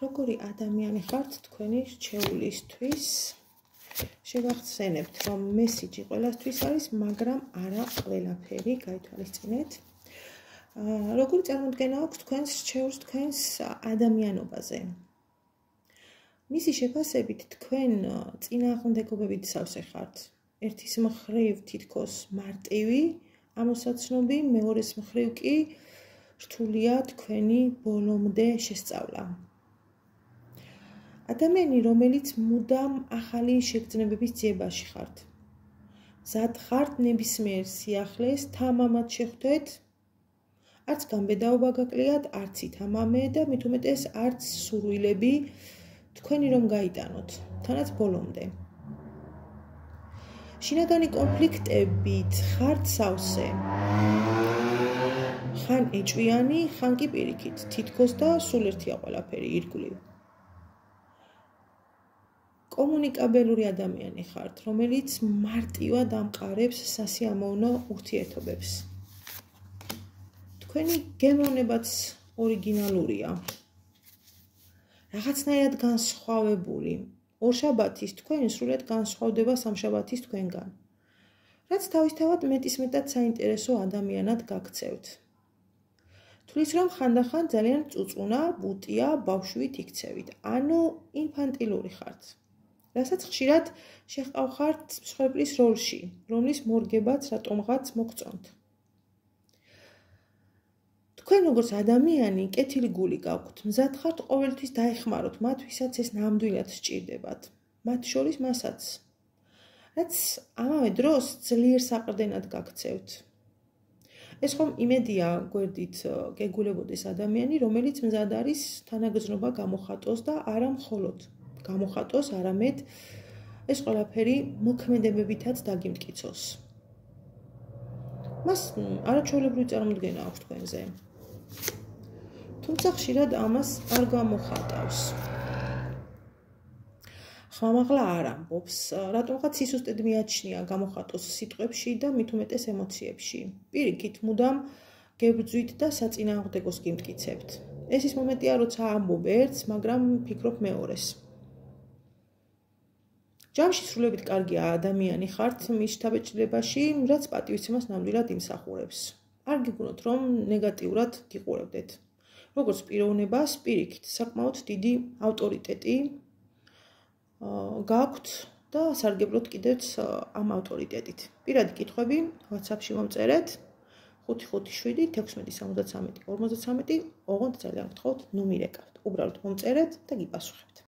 როგორი ადამიანი ხართ თქვენი რჩეულისთვის? შევახსენებთ, რომ მესიჯი ყველასთვის არის, მაგრამ არა ყველაფერი, გაითვალისწინეთ. როგორი წარმოდგენა აქვს თქვენს რჩეულს თქვენს ადამიანობაზე? მისი შეფასებით თქვენ წინააღმდეგობებით სავსე ხართ. ერთის მხრივ თითქოს მარტივი ამოსაცნობი, მეორეს მხრივ კი რთულია თქვენი ბოლომდე შესწავლა. ადამიანი, რომელიც მუდამ ახალი შეგრძნებების ძიებაში ხართ. მზად ხართ ნებისმიერ სიახლეს თამამად შეხვდეთ, არც გამბედაობა გაკლიათ, არც ითამამე და მით უმეტეს არც სურვილები თქვენი რომ გაიტანოთ, თანაც ბოლომდე. შინაგანი კონფლიქტებით ხართ სავსე. ხან ეჭვიანი, ხან კი პირიქით, თითქოს და სულ ერთია ყველაფერი, ირგვლივ. კომუნიკაბელური ადამიანი ხართ, რომელიც მარტივად ამყარებს სასიამოვნო ურთიერთობებს. თქვენი გემოვნებაც ორიგინალურია. რაღაცნაირად განსხვავებული. ორშაბათის თქვენ სრულად განსხვავდება სამშაბათის თქვენგან. რაც თავისთავად მეტისმეტად საინტერესო ადამიანად გაქცევთ. თulis რომ ხანდახან ძალიან წუწუნა, ბუტია, ბავშვით იქცევით, ანუ ინფანტილური ხართ. რასაც ხშირად შეჰყავხართ მსხვერპლის როლში, რომლის მორგებაც რატომღაც მოგწონთ. თქვენ როგორც ადამიანი კეთილი გული გაქვთ, მზად ხართ ყოველთვის დაეხმაროთ მათ, ვისაც ეს ნამდვილად სჭირდებათ, მათ შორის მასაც, რაც ამავე დროს ძლიერ საყრდენად გაქცევთ. ეს ხომ იმედია გვერდით გეგულებოდეს ადამიანი, რომელიც მზად არის თანაგრძნობა გამოხატოს და არა მხოლოდ გამოხატოს, არამედ ეს ყველაფერი მოქმედებებითაც დაგიმტკიცოს. მას არაჩვეულებრივი წარმოდგენა აქვს თქვენზე. თუმცა ხშირად ამას არ გამოხატავს. ხმამაღლა არ ამბობს, რატომღაც სისუსტედ მიაჩნია გამოხატოს სიტყვებში და მით უმეტეს ემოციებში. პირიქით, მუდამ გებრძვით და საწინააღმდეგოს გიმტკიცებთ. ეს ის მომენტია, როცა ამბობ ერთს, მაგრამ ფიქრობ მეორეს. ჯამში სრულებით კარგია ადამიანი ხართ მის შთაბეჭდილებაში, რაც პატივისცემას ნამდვილად იმსახურებს. არ გიგონოთ, რომ ნეგატიურად გიყურებდეთ. როგორც პიროვნებას, პირიქით, საკმაოდ დიდი ავტორიტეტი გაქვთ და სარგებლოთ კიდევ ამ ავტორიტეტით. პირადი კითხვები WhatsApp-ში მომწერეთ 557 1673 53. ოღონდ ძალიან გთხოვთ, ნუ მირეკავთ. უბრალოდ მომწერეთ და გიპასუხებთ.